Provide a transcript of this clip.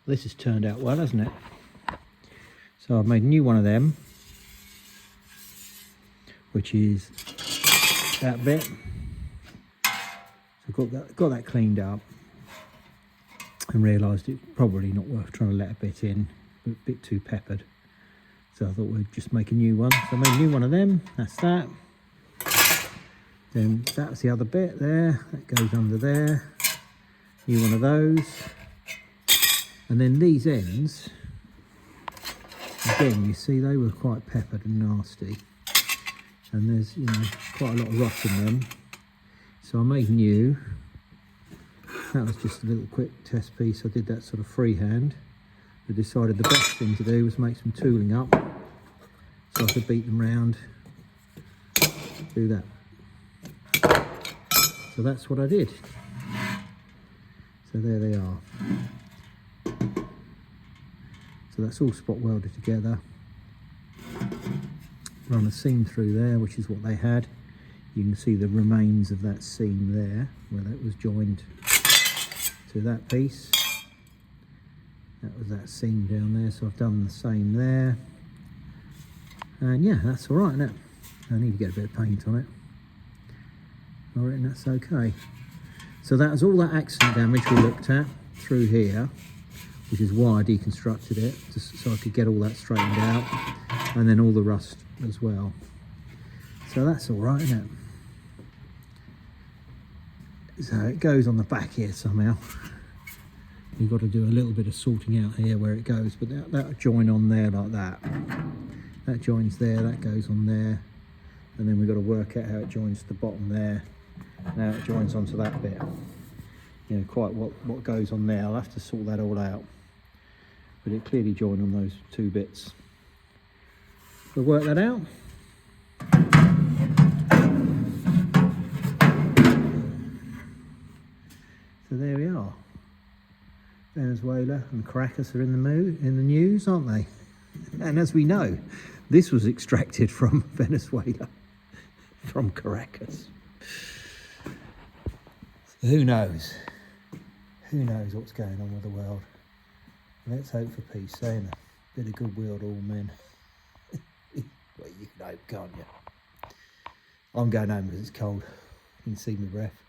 This has turned out well, hasn't it? So I've made a new one of them, which is that bit. So got that cleaned up and realised it's probably not worth trying to let a bit in, a bit too peppered. So I thought we'd just make a new one. So I made a new one of them, that's that. Then that's the other bit there, that goes under there. New one of those. And then these ends, again, you see they were quite peppered and nasty. And there's, you know, quite a lot of rot in them. So I made new. That was just a little quick test piece. I did that sort of freehand. I decided the best thing to do was make some tooling up so I could beat them round, do that. So that's what I did. So there they are. So that's all spot welded together. Run a seam through there, which is what they had. You can see the remains of that seam there, where that was joined to that piece. That was that seam down there, so I've done the same there. And yeah, that's all right, isn't it? I need to get a bit of paint on it. I reckon that's okay. So that was all that accident damage we looked at through here, which is why I deconstructed it, just so I could get all that straightened out, and then all the rust as well. So that's all right, isn't it? So it goes on the back here somehow. You've got to do a little bit of sorting out here where it goes, but that'll join on there like that. That joins there, that goes on there, and then we've got to work out how it joins to the bottom there. Now it joins onto that bit. You know, quite what goes on there. I'll have to sort that all out. But it clearly joined on those two bits. We'll work that out. So there we are. Venezuela and Caracas are in the news, aren't they? And as we know, this was extracted from Venezuela, from Caracas. So who knows? Who knows what's going on with the world? Let's hope for peace, eh? And a bit of goodwill to all men. Well, you can hope, can't you? I'm going home because it's cold. You can see my breath.